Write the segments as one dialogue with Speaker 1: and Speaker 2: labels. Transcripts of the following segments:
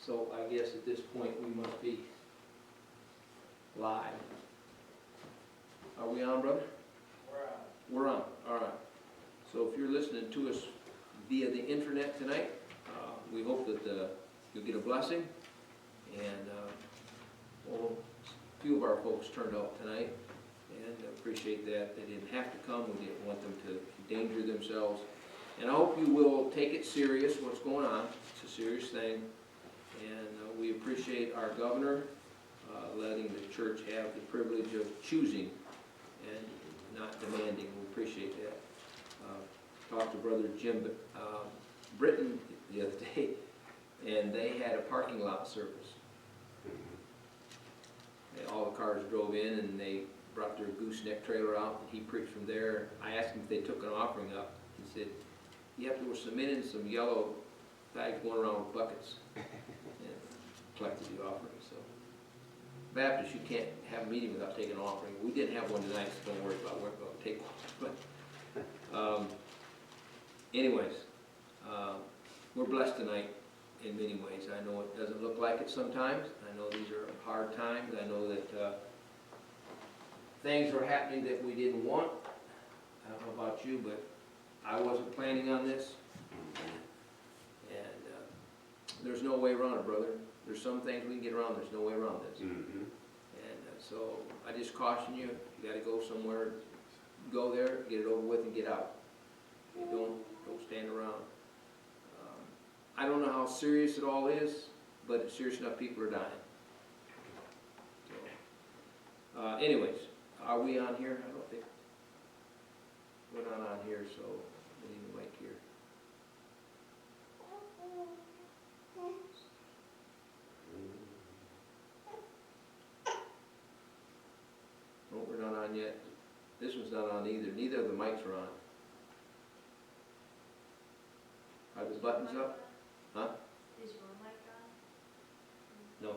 Speaker 1: So I guess at this point we must be live. Are we on, brother? We're on, all right. So if you're listening to us via the internet tonight, we hope that you'll get a blessing. And well, a few of our folks turned out tonight, and I appreciate that. They didn't have to come. We didn't want them to endanger themselves. And I hope you will take it serious, what's going on. It's a serious thing. And we appreciate our governor letting the church have the privilege of choosing and not demanding. We appreciate that. Talked to Brother Jim Britton the other day, and they had a parking lot service. All the cars drove in, and they brought their gooseneck trailer out, and he preached from there. I asked him if they took an offering up. He said, yep, there was some men in some yellow bags going around with buckets, and collected the offering. So, Baptists, you can't have a meeting without taking an offering. We didn't have one tonight, so don't worry about where we're going to take one. But, anyways, we're blessed tonight in many ways. I know it doesn't look like it sometimes. I know these are hard times. I know that things are happening that we didn't want. I don't know about you, but I wasn't planning on this. And there's no way around it, brother. There's some things we can get around. There's no way around this. Mm-hmm. And so I just caution you, if you got to go somewhere, go there, get it over with, and get out. You don't stand around. I don't know how serious it all is, but it's serious enough people are dying. So, anyways, are we on here? I don't think we're not on here, so we need a mic here. No, we're not on yet. This one's not on either. Neither of the mics are on. Are the buttons up? Huh?
Speaker 2: Is your mic on?
Speaker 1: No.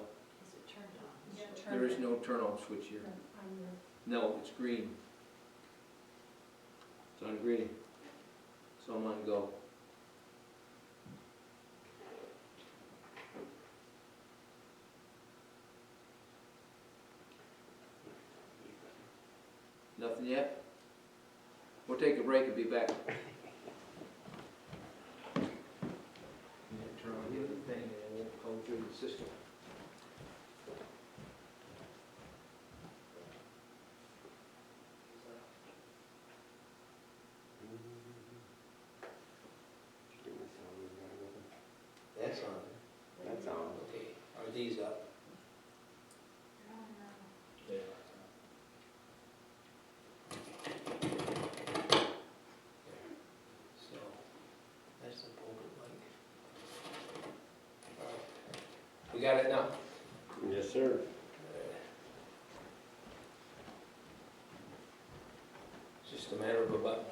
Speaker 2: Is it turned on?
Speaker 3: Yeah,
Speaker 1: There is no turn-on switch here. No, it's green. It's on green. So I'm on go. Nothing yet? We'll take a break and be back. Turn on the other thing and it won't come through the system. That's on.
Speaker 3: That's on.
Speaker 1: Okay, are these up? Yeah. So, that's the pulpit mic. All right. We got it now?
Speaker 3: Yes, sir.
Speaker 1: It's just a matter of a button.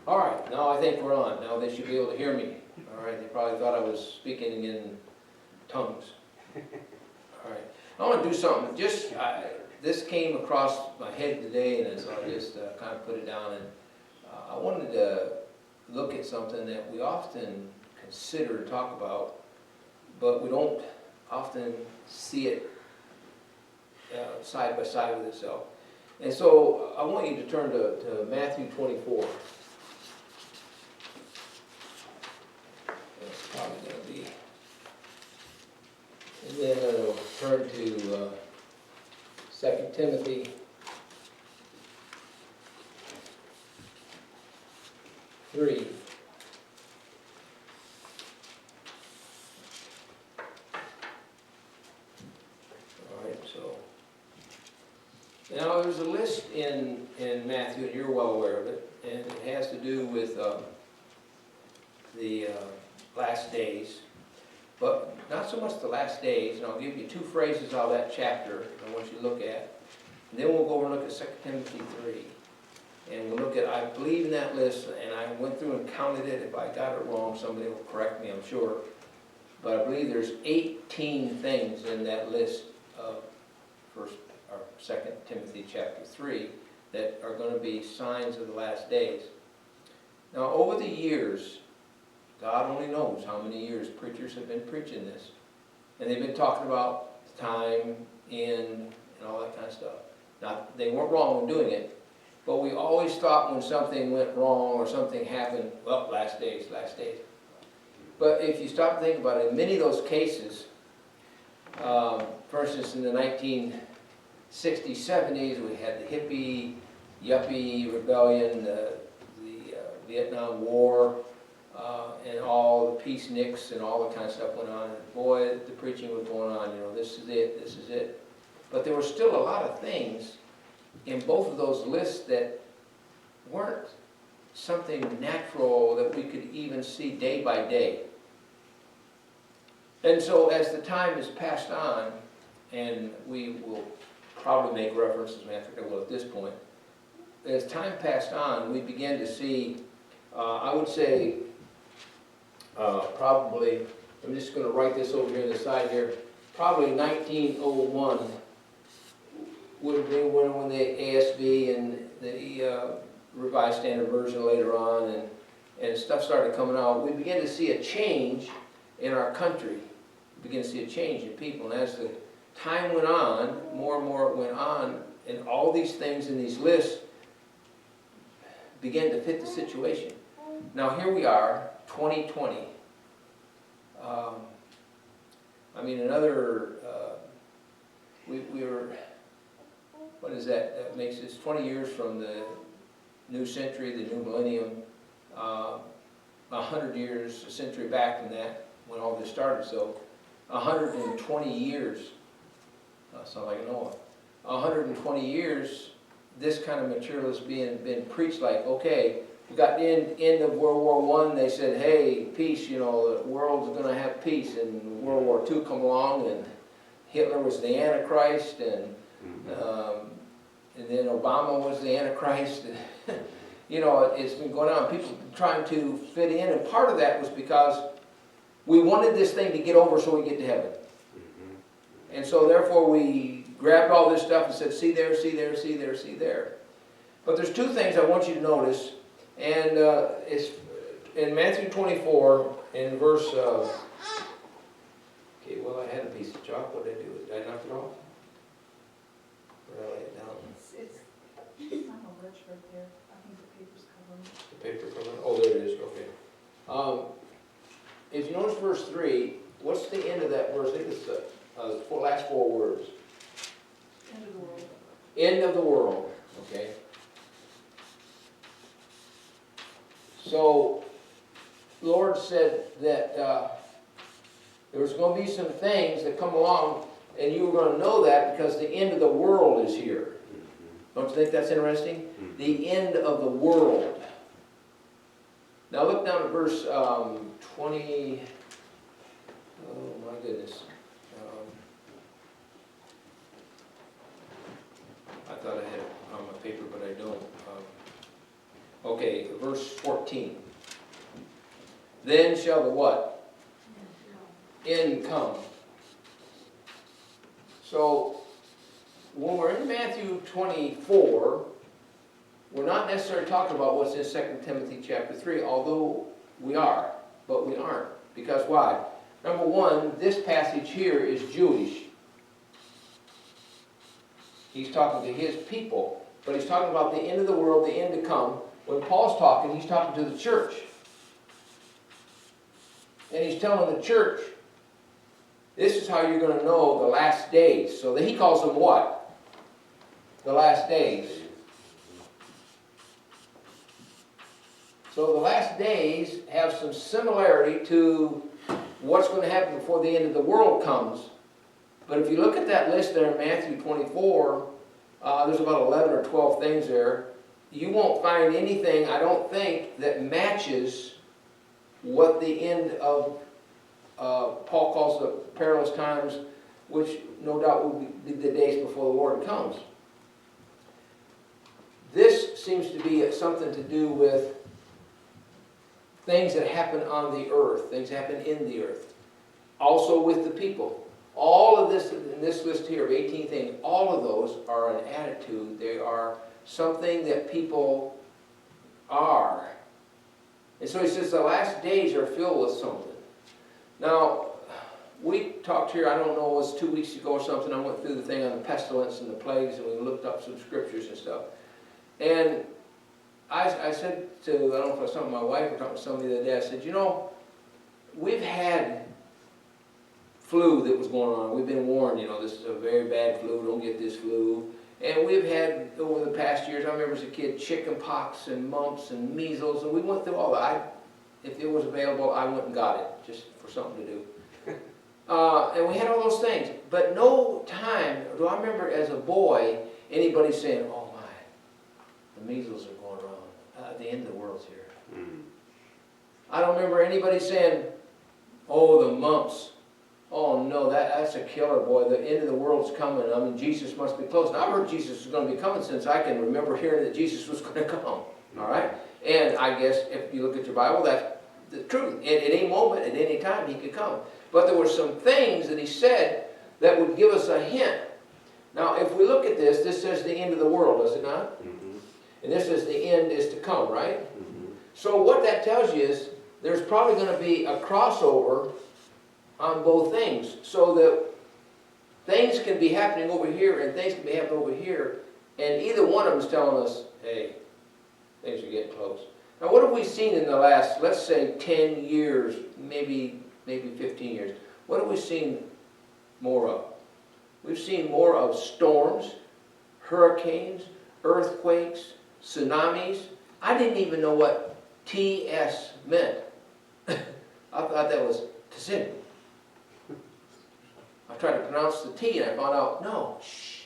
Speaker 1: All right, now I think we're on. Now they should be able to hear me. All right, they probably thought I was speaking in tongues. All right, I want to do something. This came across my head today, and so I just kind of put it down. And I wanted to look at something that we often consider to talk about, but we don't often see it side by side with itself. And so I want you to turn to Matthew 24. That's probably going to be. And then turn to 2 Timothy 3. All right, so now there's a list in Matthew, and you're well aware of it, and it has to do with the last days, but not so much the last days. And I'll give you two phrases out of that chapter I want you to look at, and then we'll go over and look at 2 Timothy 3, and we'll look at, I believe in that list, and I went through and counted it. If I got it wrong, somebody will correct me, I'm sure, but I believe there's 18 things in that list of 2 Timothy chapter 3 that are going to be signs of the last days. Now, over the years, God only knows how many years preachers have been preaching this. And they've been talking about time, end, and all that kind of stuff. Now, they weren't wrong in doing it, but we always thought when something went wrong or something happened, well, last days, last days. But if you stop and think about it, in many of those cases, for instance, in the 1960s, 70s, we had the hippie, yuppie rebellion, the Vietnam War, and all the peaceniks and all that kind of stuff went on. And boy, the preaching was going on, you know, this is it, this is it. But there were still a lot of things in both of those lists that weren't something natural that we could even see day by day. And so as the time has passed on, and we will probably make references, I think I will at this point, as time passed on, we began to see, I would say, probably, I'm just going to write this over here on the side here, probably 1901 would have been when the ASV and the Revised Standard Version later on and stuff started coming out. We began to see a change in our country. We began to see a change in people. And as the time went on, more and more it went on, and all these things in these lists began to fit the situation. Now here we are, 2020. I mean, another, we were, what is that? That makes us 20 years from the new century, the new millennium, 100 years, a century back from that, when all this started. So 120 years, sound like Noah, 120 years, this kind of material is been preached like, okay, we got the end of World War I, they said, hey, peace, you know, the world's going to have peace, and World War II come along, and Hitler was the Antichrist, and then Obama was the Antichrist. You know, it's been going on. People trying to fit in, and part of that was because we wanted this thing to get over so we get to heaven. And so therefore we grabbed all this stuff and said, see there, see there, see there, see there. But there's two things I want you to notice, and it's in Matthew 24, in verse, okay, well, I had a piece of chalk. What did I do? Did I knock it off? Or did I lay it down?
Speaker 2: It's on the ledge right there. I think the paper's covering it.
Speaker 1: The paper covering? Oh, there it is. Okay. If you notice verse 3, what's the end of that verse? I think it's the last four words.
Speaker 2: End of the world.
Speaker 1: End of the world. Okay. So, the Lord said that there was going to be some things that come along, and you were going to know that because the end of the world is here. Don't you think that's interesting? The end of the world. Now look down at verse 20. Oh my goodness. I thought I had it on my paper, but I don't. Okay, verse 14. Then shall the what? End come. So, when we're in Matthew 24, we're not necessarily talking about what's in 2 Timothy chapter 3, although we are, but we aren't. Because why? Number one, this passage here is Jewish. He's talking to his people, but he's talking about the end of the world, the end to come. When Paul's talking, he's talking to the church. And he's telling the church, this is how you're going to know the last days. So he calls them what? The last days. So the last days have some similarity to what's going to happen before the end of the world comes. But if you look at that list there in Matthew 24, there's about 11 or 12 things there. You won't find anything, I don't think, that matches what the end of Paul calls the perilous times, which no doubt will be the days before the Lord comes. This seems to be something to do with things that happen on the earth, things that happen in the earth. Also with the people. All of this, in this list here of 18 things, all of those are an attitude. They are something that people are. And so he says the last days are filled with something. Now, we talked here, I don't know, it was 2 weeks ago or something, I went through the thing on the pestilence and the plagues, and we looked up some scriptures and stuff. And I said to, I don't know if I was talking to my wife or talking to somebody the other day, I said, you know, we've had flu that was going on. We've been warned, you know, this is a very bad flu, don't get this flu. And we've had, over the past years, I remember as a kid, chicken pox and mumps and measles, and we went through all that. If it was available, I went and got it, just for something to do. And we had all those things. But no time do I remember as a boy, anybody saying, oh my, the measles are going around. The end of the world's here. I don't remember anybody saying, oh, the mumps. Oh no, that's a killer, boy. The end of the world's coming. I mean, Jesus must be close. Now, I've heard Jesus is going to be coming since I can remember hearing that Jesus was going to come. All right? And I guess if you look at your Bible, that's the truth. At any moment, at any time, he could come. But there were some things that he said that would give us a hint. Now, if we look at this, this says the end of the world, does it not? And this says the end is to come, right? So what that tells you is there's probably going to be a crossover on both things, so that things can be happening over here and things can be happening over here, and either one of them is telling us, hey, things are getting close. Now, what have we seen in the last, let's say, 10 years, maybe 15 years? What have we seen more of? We've seen more of storms, hurricanes, earthquakes, tsunamis. I didn't even know what TS meant. I thought that was tsunami. I tried to pronounce the T and I found out, no, shh,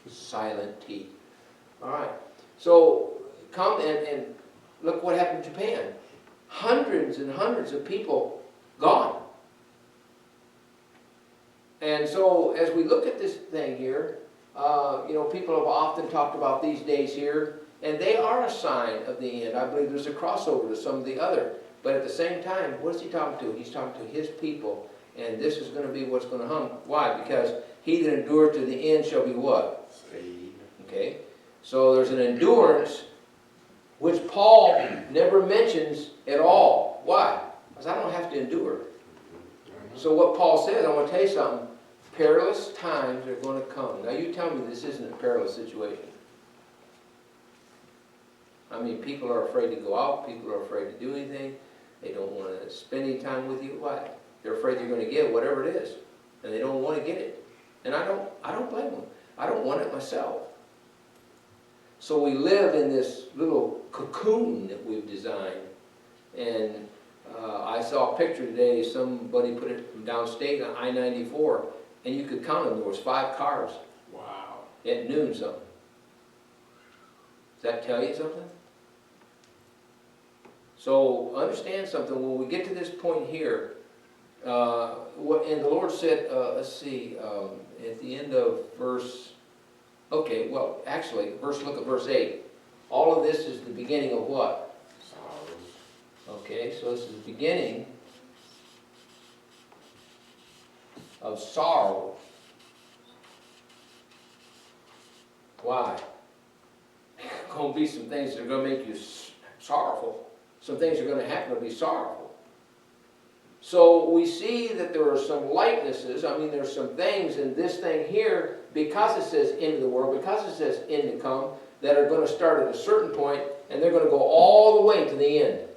Speaker 1: silent T. All right. So come and look what happened in Japan. Hundreds and hundreds of people gone. And so as we look at this thing here, you know, people have often talked about these days here, and they are a sign of the end. I believe there's a crossover to some of the other. But at the same time, what is he talking to? He's talking to his people. And this is going to be what's going to come. Why? Because he that endureth to the end shall be what?
Speaker 3: Saved.
Speaker 1: Okay. So there's an endurance which Paul never mentions at all. Why? Because I don't have to endure. So what Paul says, I want to tell you something. Perilous times are going to come. Now you tell me this isn't a perilous situation. I mean, people are afraid to go out. People are afraid to do anything. They don't want to spend any time with you. Why? They're afraid they're going to get whatever it is, and they don't want to get it. And I don't blame them. I don't want it myself. So we live in this little cocoon that we've designed. And I saw a picture today. Somebody put it from downstate on I-94, and you could count them. There was 5 cars.
Speaker 3: Wow.
Speaker 1: At noon something. Does that tell you something? So understand something. When we get to this point here, and the Lord said, let's see, at the end of verse, okay, well, actually, look at verse 8. All of this is the beginning of what?
Speaker 3: Sorrows.
Speaker 1: Okay, so this is the beginning of sorrow. Why? There's going to be some things that are going to make you sorrowful. Some things are going to happen to be sorrowful. So we see that there are some likenesses. I mean, there's some things in this thing here, because it says end of the world, because it says end to come, that are going to start at a certain point, and they're going to go all the way to the end.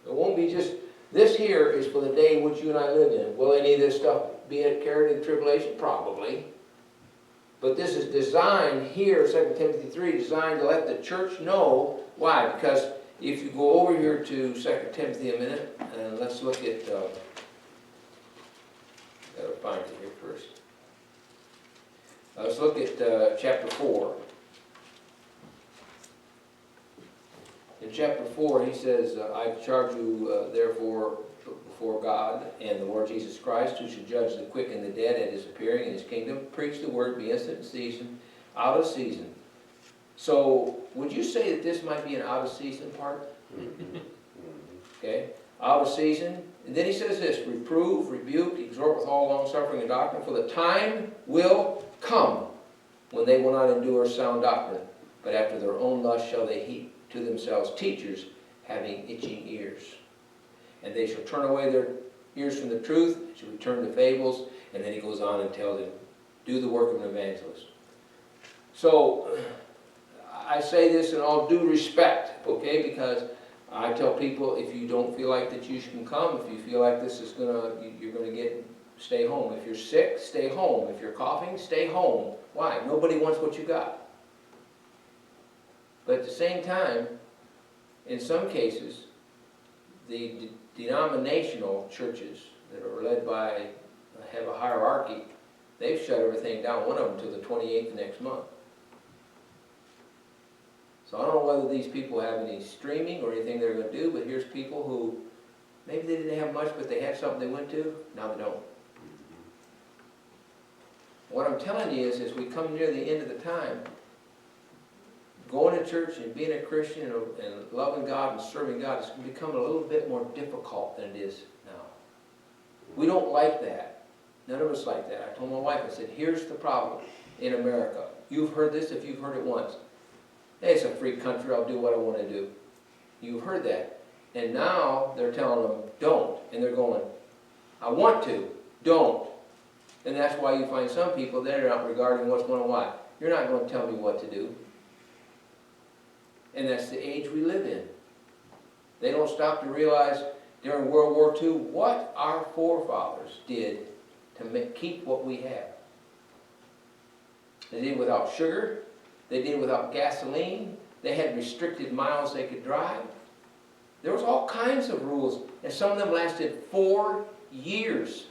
Speaker 1: It won't be just, this here is for the day which you and I live in. Will any of this stuff be carried in tribulation? Probably. But this is designed here, 2 Timothy 3, designed to let the church know. Why? Because if you go over here to 2 Timothy a minute, and let's look at, gotta find it here first. Let's look at chapter 4. In chapter 4, he says, I charge you, therefore, before God and the Lord Jesus Christ, who should judge the quick and the dead at his appearing in his kingdom, preach the word, be instant in season, out of season. So, would you say that this might be an out of season part? Okay, out of season. And then he says this, reprove, rebuke, exhort with all long suffering and doctrine, for the time will come when they will not endure sound doctrine, but after their own lust shall they heap to themselves teachers having itching ears. And they shall turn away their hears from the truth, should return to fables, and then he goes on and tells him, do the work of an evangelist. So, I say this in all due respect, okay, because I tell people, if you don't feel like that you can come, if you feel like this is you're gonna stay home. If you're sick, stay home. If you're coughing, stay home. Why? Nobody wants what you got. But at the same time, in some cases, the denominational churches that are led by, have a hierarchy, they've shut everything down, one of them till the 28th next month. So I don't know whether these people have any streaming or anything they're going to do, but here's people who, maybe they didn't have much, but they had something they went to, now they don't. What I'm telling you is, as we come near the end of the time, going to church and being a Christian and loving God and serving God is going to become a little bit more difficult than it is now. We don't like that. None of us like that. I told my wife, I said, here's the problem in America. You've heard this if you've heard it once. Hey, it's a free country, I'll do what I want to do. You've heard that. And now they're telling them, don't. And they're going, I want to, don't. And that's why you find some people, they're not regarding what's going on. Why? You're not going to tell me what to do. And that's the age we live in. They don't stop to realize during World War II what our forefathers did to keep what we have. They did without sugar. They did without gasoline. They had restricted miles they could drive. There was all kinds of rules, and some of them lasted 4 years.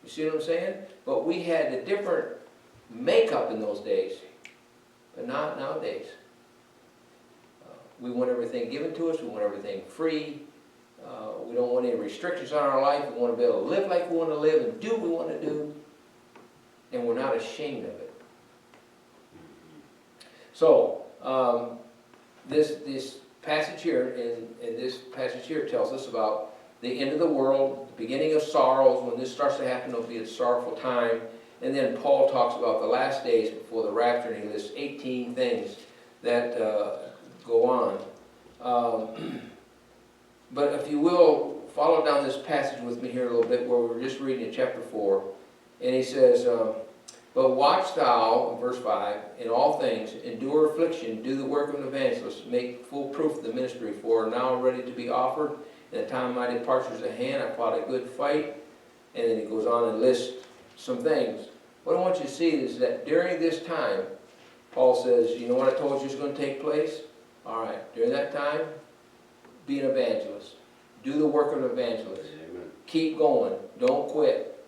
Speaker 1: You see what I'm saying? But we had a different makeup in those days, but not nowadays. We want everything given to us. We want everything free. We don't want any restrictions on our life. We want to be able to live like we want to live and do what we want to do, and we're not ashamed of it. So, this passage here, and this passage here tells us about the end of the world, the beginning of sorrows. When this starts to happen, it'll be a sorrowful time. And then Paul talks about the last days before the rapture, and he lists 18 things that go on. But if you will, follow down this passage with me here a little bit, where we're just reading in chapter 4. And he says, but watch thou, verse 5, in all things, endure affliction, do the work of an evangelist, make full proof of the ministry, for now ready to be offered, and the time of my departure is at hand. I fought a good fight. And then he goes on and lists some things. What I want you to see is that during this time, Paul says, you know what I told you is going to take place? All right, during that time, be an evangelist. Do the work of an evangelist.
Speaker 3: Amen.
Speaker 1: Keep going. Don't quit.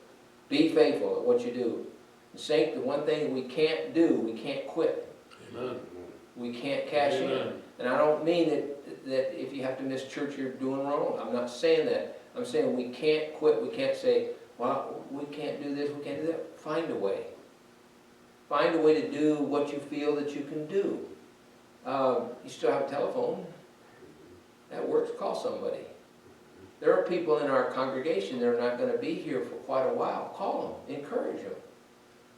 Speaker 1: Be faithful at what you do. The one thing we can't do, we can't quit.
Speaker 3: Amen.
Speaker 1: We can't cash in. And I don't mean that if you have to miss church, you're doing wrong. I'm not saying that. I'm saying we can't quit. We can't say, well, we can't do this, we can't do that. Find a way. Find a way to do what you feel that you can do. You still have a telephone. That works. Call somebody. There are people in our congregation that are not going to be here for quite a while. Call them. Encourage them.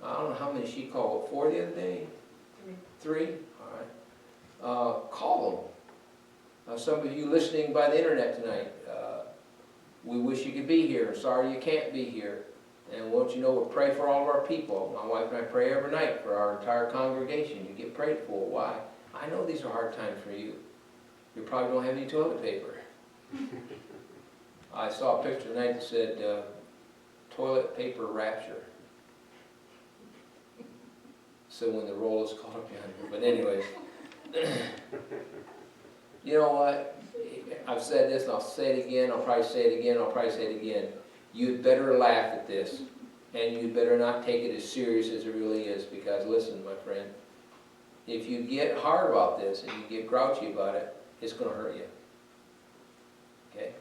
Speaker 1: I don't know how many she called. 4 the other day? 3? All right. Call them. Some of you listening by the internet tonight, we wish you could be here. Sorry you can't be here. And won't you know, we'll pray for all of our people. My wife and I pray every night for our entire congregation. You get prayed for. Why? I know these are hard times for you. You probably don't have any toilet paper. I saw a picture tonight that said, toilet paper rapture. So when the roll is caught up behind you. But anyways, you know what? I've said this and I'll say it again. I'll probably say it again. I'll probably say it again. You'd better laugh at this. And you'd better not take it as serious as it really is. Because listen, my friend, if you get hard about this and you get grouchy about it, it's going to hurt you. Okay?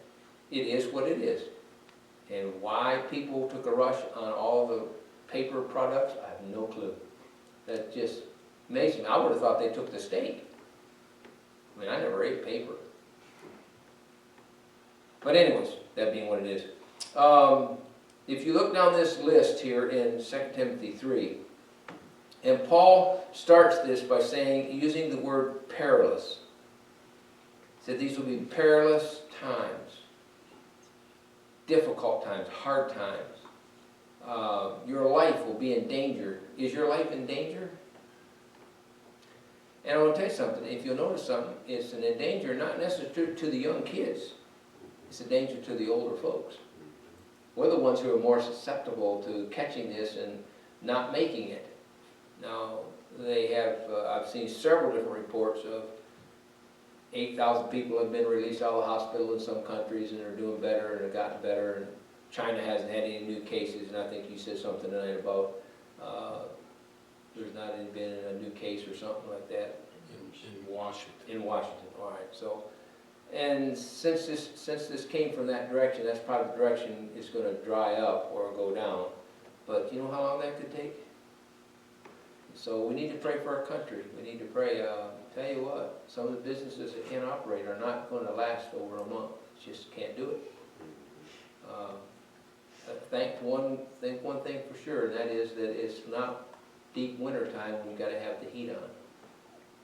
Speaker 1: It is what it is. And why people took a rush on all the paper products, I have no clue. That just amazes me. I would have thought they took the steak. I mean, I never ate paper. But anyways, that being what it is. If you look down this list here in 2 Timothy 3, and Paul starts this by using the word perilous. He said these will be perilous times. difficult times, hard times. Your life will be in danger. Is your life in danger? And I want to tell you something. If you'll notice something, it's an danger not necessarily to the young kids. It's a danger to the older folks. We're the ones who are more susceptible to catching this and not making it. Now, they have, I've seen several different reports of 8,000 people have been released out of the hospital in some countries and are doing better and have gotten better. And China hasn't had any new cases, and I think you said something tonight about there's not been a new case or something like that.
Speaker 3: In Washington.
Speaker 1: In Washington, all right. So, and since this came from that direction, that's probably the direction it's going to dry up or go down. But you know how long that could take? So we need to pray for our country. We need to pray. Tell you what, some of the businesses that can't operate are not going to last over a month. Just can't do it. Think one thing for sure, and that is that it's not deep winter time when you've got to have the heat on.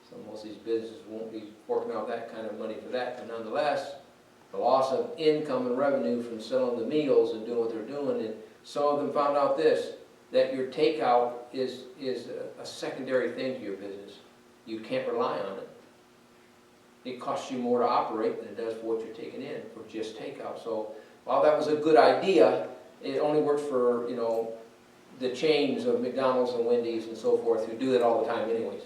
Speaker 1: So most of these businesses won't be forking out that kind of money for that, but nonetheless, the loss of income and revenue from selling the meals and doing what they're doing, and some of them found out this, that your takeout is a secondary thing to your business. You can't rely on it. It costs you more to operate than it does for what you're taking in for just takeout. So while that was a good idea, it only works for, you know, the chains of McDonald's and Wendy's and so forth who do that all the time anyways.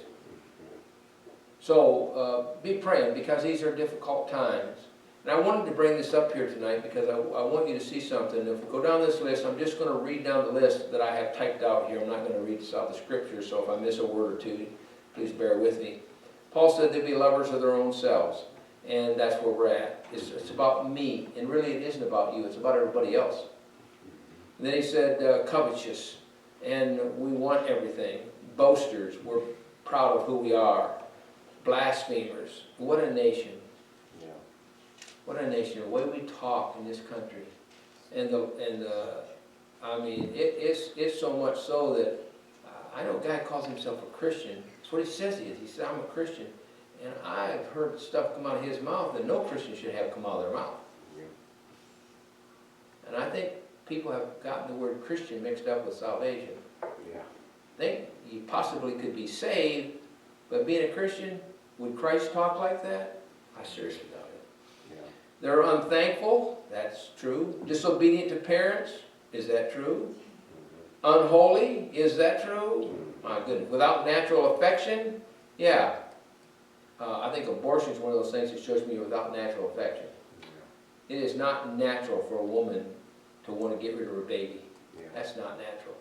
Speaker 1: So be praying, because these are difficult times. And I wanted to bring this up here tonight because I want you to see something. If we go down this list, I'm just going to read down the list that I have typed out here. I'm not going to read this out of the scripture, so if I miss a word or two, please bear with me. Paul said they'd be lovers of their own selves, and that's where we're at. It's about me, and really it isn't about you. It's about everybody else. And then he said covetous, and we want everything. Boasters, we're proud of who we are. Blasphemers, what a nation. What a nation, the way we talk in this country. I mean, it's so much so that I know a guy calls himself a Christian. That's what he says he is. He said, I'm a Christian. And I've heard stuff come out of his mouth that no Christian should have come out of their mouth. And I think people have gotten the word Christian mixed up with salvation. Think you possibly could be saved, but being a Christian, would Christ talk like that? I seriously doubt it. They're unthankful, that's true. Disobedient to parents, is that true? Unholy, is that true? My goodness. Without natural affection, yeah. I think abortion is one of those things that shows me you're without natural affection. It is not natural for a woman to want to get rid of her baby. That's not natural.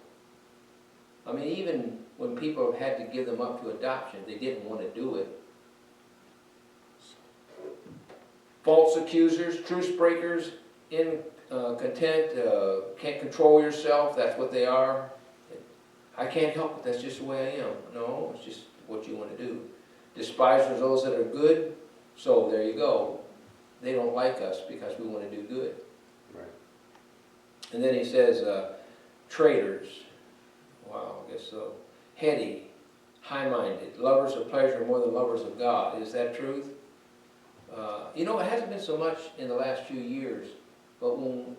Speaker 1: I mean, even when people have had to give them up to adoption, they didn't want to do it. False accusers, truce breakers, incontent, can't control yourself, that's what they are. I can't help it, that's just the way I am. No, it's just what you want to do. Despisers those that are good, so there you go. They don't like us because we want to do good. Right. And then he says, traitors. Wow, I guess so. Heady, high-minded, lovers of pleasure more than lovers of God. Is that truth? You know, it hasn't been so much in the last few years, but when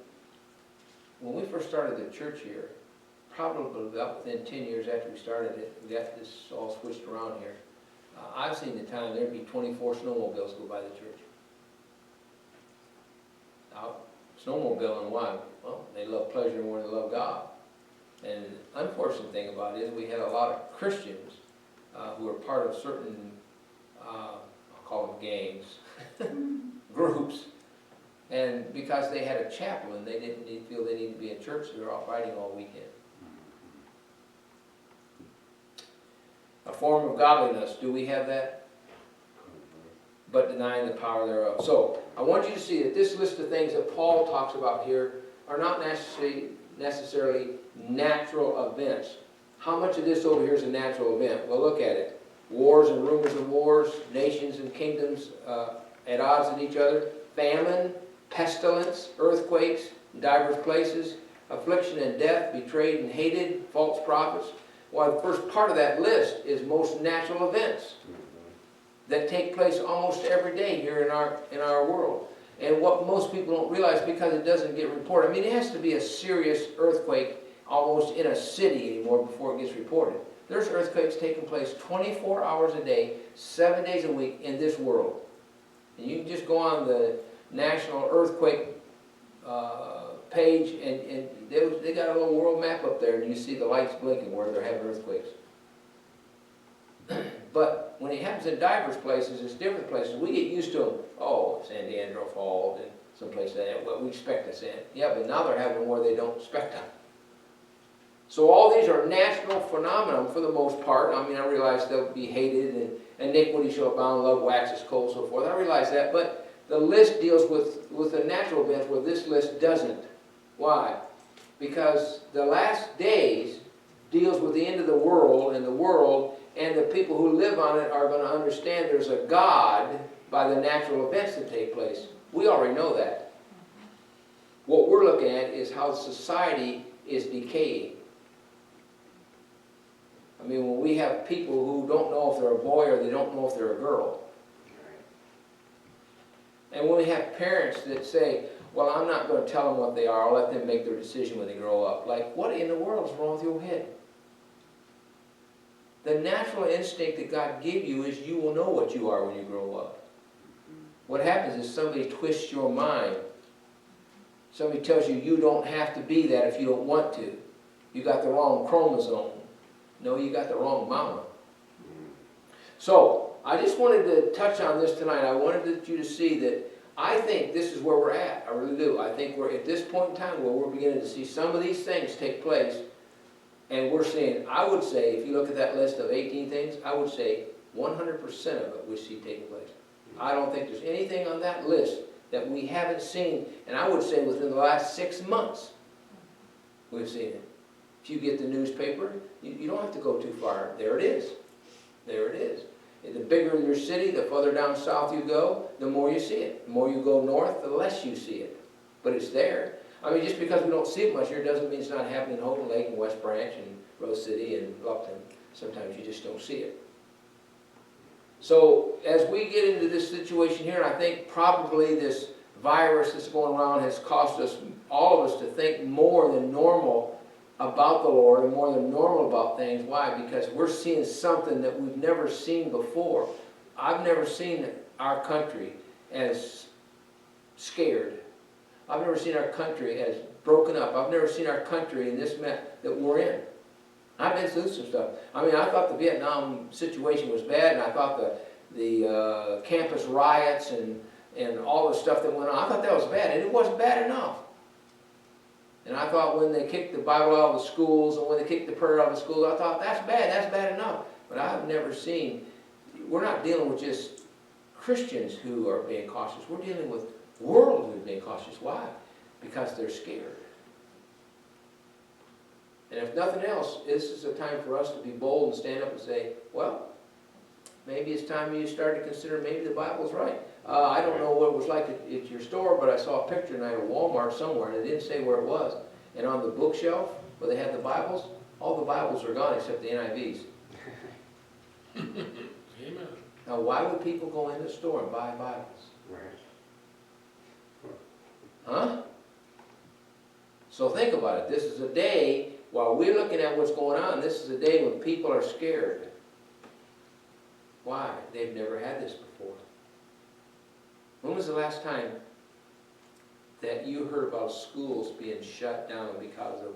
Speaker 1: we first started the church here, probably about within 10 years after we started it, we got this all switched around here. I've seen the time there'd be 24 snowmobiles go by the church. Out snowmobiling, why? Well, they love pleasure more than they love God. And the unfortunate thing about it is we had a lot of Christians who were part of certain, I'll call them gangs, groups, and because they had a chaplain, they didn't feel they needed to be in church, so they were out fighting all weekend. A form of godliness, do we have that? But denying the power thereof. So, I want you to see that this list of things that Paul talks about here are not necessarily natural events. How much of this over here is a natural event? Well, look at it. Wars and rumors of wars, nations and kingdoms at odds with each other, famine, pestilence, earthquakes, in divers places, affliction and death, betrayed and hated, false prophets. Well, the first part of that list is most natural events that take place almost every day here in our world. And what most people don't realize, because it doesn't get reported, I mean, it has to be a serious earthquake almost in a city anymore before it gets reported. There's earthquakes taking place 24 hours a day, 7 days a week in this world. And you can just go on the National Earthquake page, and they got a little world map up there, and you see the lights blinking where they're having earthquakes. But when it happens in diverse places, it's different places. We get used to them. Oh, San Leandro Fault and someplace like that. Well, we expect to see it. Yeah, but now they're having where they don't expect them. So all these are natural phenomena for the most part. I mean, I realize they'll be hated, and iniquity shall abound, love waxes cold, so forth. I realize that, but the list deals with the natural events where this list doesn't. Why? Because the last days deals with the end of the world, and the people who live on it are going to understand there's a God by the natural events that take place. We already know that. What we're looking at is how society is decaying. I mean, when we have people who don't know if they're a boy or they don't know if they're a girl. And when we have parents that say, well, I'm not going to tell them what they are, I'll let them make their decision when they grow up. Like, what in the world is wrong with your head? The natural instinct that God gave you is you will know what you are when you grow up. What happens is somebody twists your mind. Somebody tells you you don't have to be that if you don't want to. You got the wrong chromosome. No, you got the wrong mama. So, I just wanted to touch on this tonight. I wanted you to see that I think this is where we're at. I really do. I think we're at this point in time where we're beginning to see some of these things take place. And we're seeing, I would say, if you look at that list of 18 things, I would say 100% of it we see taking place. I don't think there's anything on that list that we haven't seen, and I would say within the last 6 months, we've seen it. If you get the newspaper, you don't have to go too far. There it is. There it is. And the bigger your city, the further down south you go, the more you see it. The more you go north, the less you see it. But it's there. I mean, just because we don't see it much here doesn't mean it's not happening in Houghton Lake and West Branch and Rose City and Lupton. Sometimes you just don't see it. So as we get into this situation here, I think probably this virus that's going around has caused us, all of us, to think more than normal about the Lord and more than normal about things. Why? Because we're seeing something that we've never seen before. I've never seen our country as scared. I've never seen our country as broken up. I've never seen our country in this mess that we're in. I've been through some stuff. I mean, I thought the Vietnam situation was bad, and I thought the campus riots and all the stuff that went on, I thought that was bad, and it wasn't bad enough. And I thought when they kicked the Bible out of the schools and when they kicked the prayer out of the schools, I thought that's bad enough. But I've never seen, we're not dealing with just Christians who are being cautious. We're dealing with world who are being cautious. Why? Because they're scared. And if nothing else, this is a time for us to be bold and stand up and say, well, maybe it's time you start to consider maybe the Bible's right. I don't know what it was like at your store, but I saw a picture tonight of Walmart somewhere, and it didn't say where it was. And on the bookshelf where they had the Bibles, all the Bibles are gone except the NIVs.
Speaker 3: Amen.
Speaker 1: Now, why would people go in the store and buy Bibles?
Speaker 3: Right.
Speaker 1: Huh? So think about it. This is a day, while we're looking at what's going on, this is a day when people are scared. Why? They've never had this before. When was the last time that you heard about schools being shut down because of,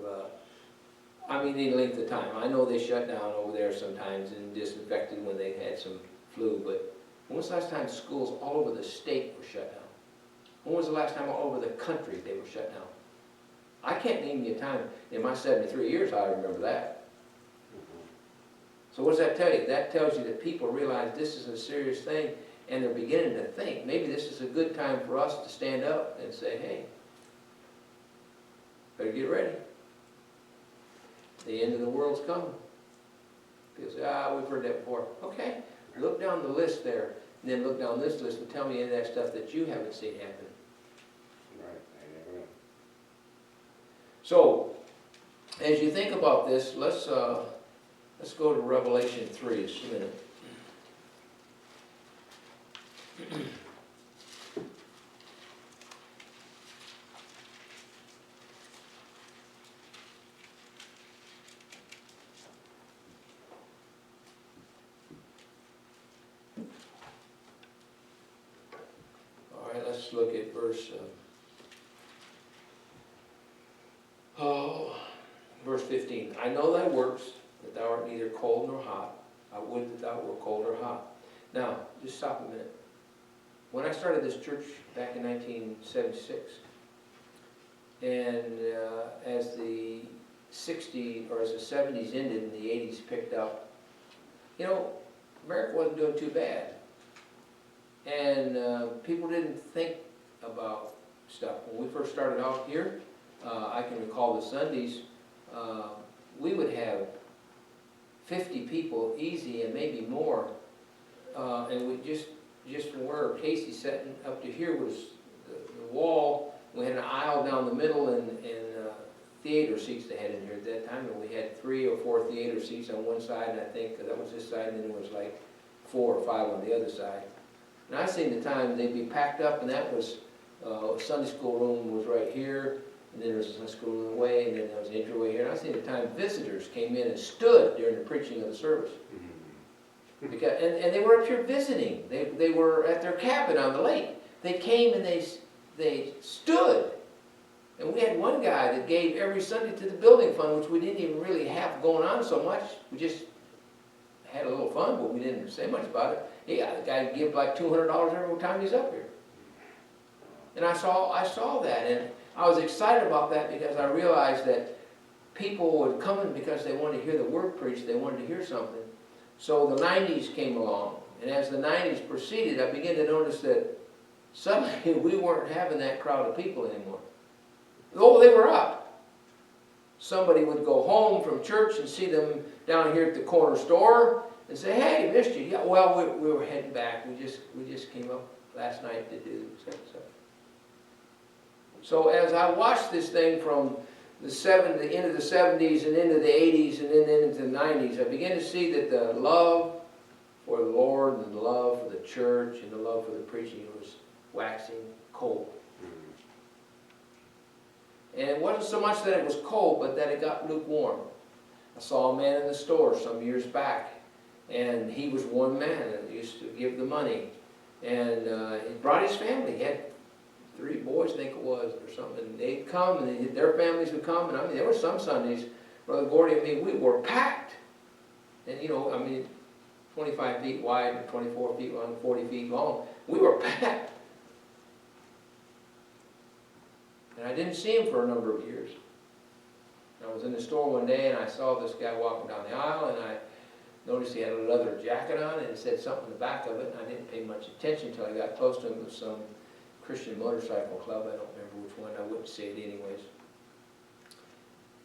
Speaker 1: any length of time? I know they shut down over there sometimes and disinfected when they had some flu, but when was the last time schools all over the state were shut down? When was the last time all over the country they were shut down? I can't name you a time in my 73 years I remember that. So what does that tell you? That tells you that people realize this is a serious thing, and they're beginning to think, maybe this is a good time for us to stand up and say, hey, better get ready. The end of the world's coming. People say, we've heard that before. Okay, look down the list there, and then look down this list and tell me any of that stuff that you haven't seen happen. So, as you think about this, let's go to Revelation 3 just a minute. look at verse 15. I know thy works, that thou art neither cold nor hot. I would that thou were cold or hot. Now, just stop a minute. When I started this church back in 1976, and as the 60s or as the 70s ended and the 80s picked up, you know, America wasn't doing too bad. And people didn't think about stuff. When we first started out here, I can recall the Sundays, we would have 50 people easy and maybe more. And we just from where Casey's sitting up to here was the wall. We had an aisle down the middle and theater seats they had in here at that time. And we had 3 or 4 theater seats on one side, and I think that was this side, and then there was like 4 or 5 on the other side. And I seen the time they'd be packed up, and that was Sunday school room was right here, and then there was a Sunday school room away, and then there was an entryway here. And I seen the time visitors came in and stood during the preaching of the service. Because, and they were up here visiting. They were at their cabin on the lake. They came and they stood. And we had one guy that gave every Sunday to the building fund, which we didn't even really have going on so much. We just had a little fun, but we didn't say much about it. Yeah, the guy give like $200 every time he's up here. And I saw that, and I was excited about that because I realized that people would come in because they wanted to hear the word preached. They wanted to hear something. So the 90s came along, and as the 90s proceeded, I began to notice that suddenly we weren't having that crowd of people anymore. Though they were up. Somebody would go home from church and see them down here at the corner store and say, "Hey, missed you." Yeah, well, we were heading back. We just came up last night to do such and such. So as I watched this thing from the end of the 70s and into the 80s and then into the 90s, I began to see that the love for the Lord and the love for the church and the love for the preaching was waxing cold. And it wasn't so much that it was cold, but that it got lukewarm. I saw a man in the store some years back, and he was one man that used to give the money. And he brought his family. He had 3 boys, I think it was, or something. And they'd come, and their families would come. And I mean, there were some Sundays, Brother Gordy and me, we were packed. And you know, I mean, 25 feet wide, and 24 feet long, 40 feet long. We were packed. And I didn't see him for a number of years. I was in the store one day, and I saw this guy walking down the aisle, and I noticed he had a leather jacket on, and it said something in the back of it, and I didn't pay much attention until I got close to him. It was some Christian motorcycle club, I don't remember which one, I wouldn't say it anyways.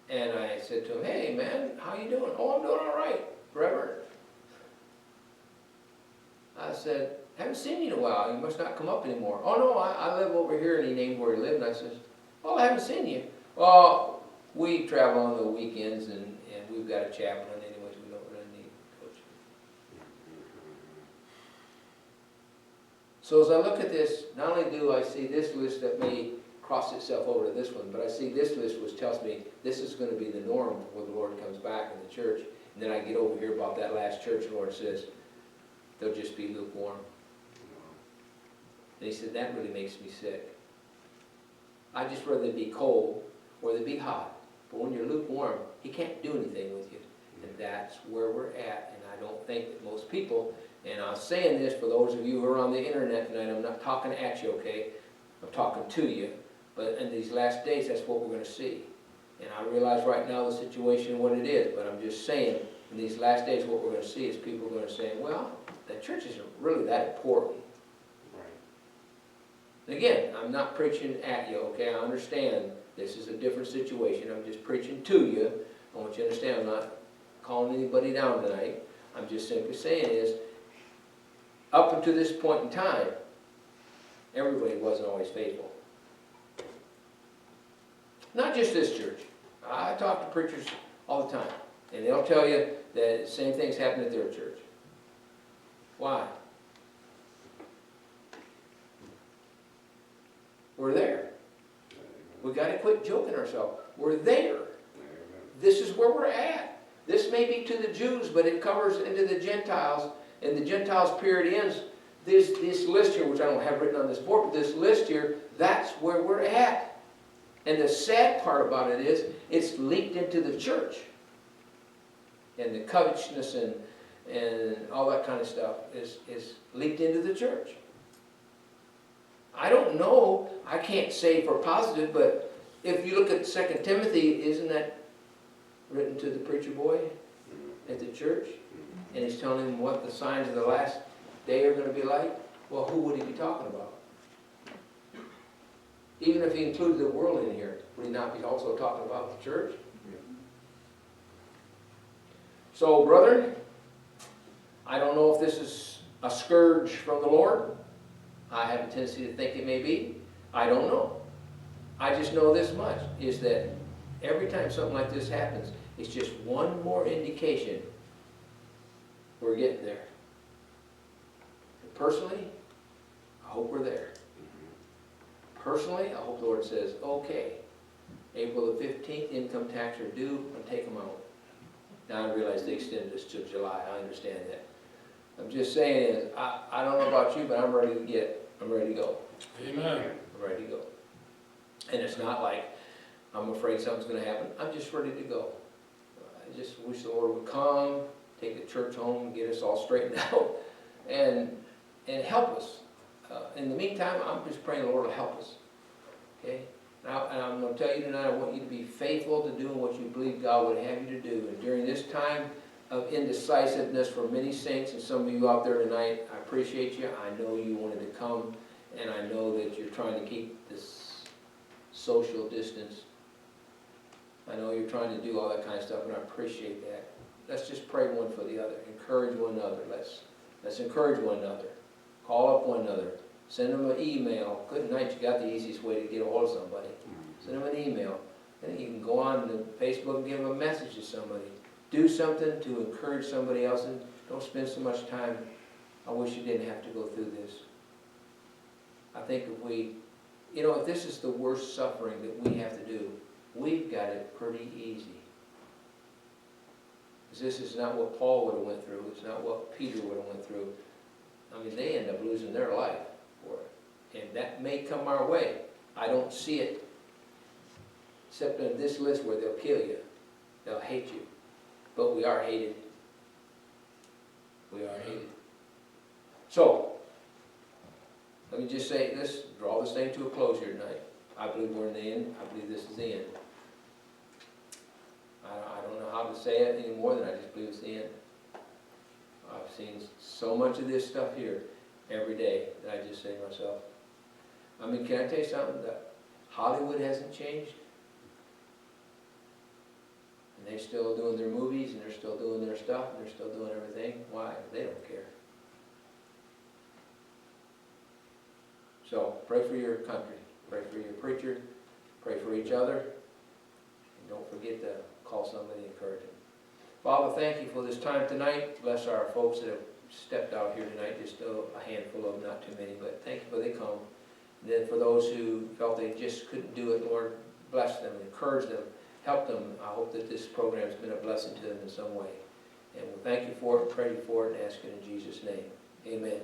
Speaker 1: And I said to him, "Hey man, how you doing?" "Oh, I'm doing all right, Reverend." I said, "Haven't seen you in a while, you must not come up anymore." "Oh no, I live over here," and he named where he lived, and I said, "Oh, I haven't seen you." "Well, we travel on the weekends, and we've got a chaplain, anyways, we don't really need coach." So as I look at this, not only do I see this list that may cross itself over to this one, but I see this list which tells me this is going to be the norm when the Lord comes back in the church. And then I get over here about that last church, the Lord says, they'll just be lukewarm. And he said, that really makes me sick. I'd just rather be cold or they be hot. But when you're lukewarm, he can't do anything with you. And that's where we're at. And I don't think that most people, and I'm saying this for those of you who are on the internet tonight, I'm not talking at you, okay? I'm talking to you. But in these last days, that's what we're going to see. And I realize right now the situation what it is, but I'm just saying, in these last days, what we're going to see is people are going to say, well, the church isn't really that important. And again, I'm not preaching at you, okay? I understand this is a different situation. I'm just preaching to you. I want you to understand I'm not calling anybody down tonight. I'm just simply saying is, up until this point in time, everybody wasn't always faithful. Not just this church. I talk to preachers all the time, and they'll tell you that the same things happen at their church. Why? We're there. We got to quit joking ourselves. We're there. This is where we're at. This may be to the Jews, but it covers into the Gentiles, and the Gentiles period ends. this list here, which I don't have written on this board, but this list here, that's where we're at. And the sad part about it is, it's leaked into the church. And the covetousness and all that kind of stuff is leaked into the church. I don't know, I can't say for positive, but if you look at 2 Timothy, isn't that written to the preacher boy at the church? And he's telling him what the signs of the last day are going to be like. Well, who would he be talking about? Even if he included the world in here, would he not be also talking about the church? So, brethren, I don't know if this is a scourge from the Lord. I have a tendency to think it may be. I don't know. I just know this much, is that every time something like this happens, it's just one more indication we're getting there. And personally, I hope we're there. Personally, I hope the Lord says, okay, April the 15th, income tax are due, and take them out. Now I realize they extended this to July, I understand that. I'm just saying is, I don't know about you, but I'm ready to get, I'm ready to go.
Speaker 3: Amen.
Speaker 1: I'm ready to go. And it's not like I'm afraid something's going to happen. I'm just ready to go. I just wish the Lord would come, take the church home, get us all straightened out, and help us. In the meantime, I'm just praying the Lord will help us. Okay? Now, and I'm going to tell you tonight, I want you to be faithful to doing what you believe God would have you to do. And during this time of indecisiveness for many saints and some of you out there tonight, I appreciate you. I know you wanted to come, and I know that you're trying to keep this social distance. I know you're trying to do all that kind of stuff, and I appreciate that. Let's just pray one for the other. Encourage one another. Let's encourage one another. Call up one another. Send them an email. Good night, you got the easiest way to get a hold of somebody. Send them an email. And you can go on to Facebook and give them a message to somebody. Do something to encourage somebody else, and don't spend so much time. I wish you didn't have to go through this. I think if we, if this is the worst suffering that we have to do, we've got it pretty easy. Because this is not what Paul would have went through. It's not what Peter would have went through. I mean, they end up losing their life for it. And that may come our way. I don't see it, except in this list where they'll kill you. They'll hate you. But we are hated. We are hated. So, let me just say this, draw this thing to a close here tonight. I believe we're in the end. I believe this is the end. I don't know how to say it any more than I just believe it's the end. I've seen so much of this stuff here every day that I just say to myself, I mean, can I tell you something? That Hollywood hasn't changed. And they're still doing their movies, and they're still doing their stuff, and they're still doing everything. Why? They don't care. So, pray for your country. Pray for your preacher. Pray for each other. And don't forget to call somebody and encourage them. Father, thank you for this time tonight. Bless our folks that have stepped out here tonight. Just a handful of them, not too many, but thank you for they come. And then for those who felt they just couldn't do it, Lord, bless them, encourage them, help them. I hope that this program has been a blessing to them in some way. And we'll thank you for it, pray for it, and ask it in Jesus' name. Amen.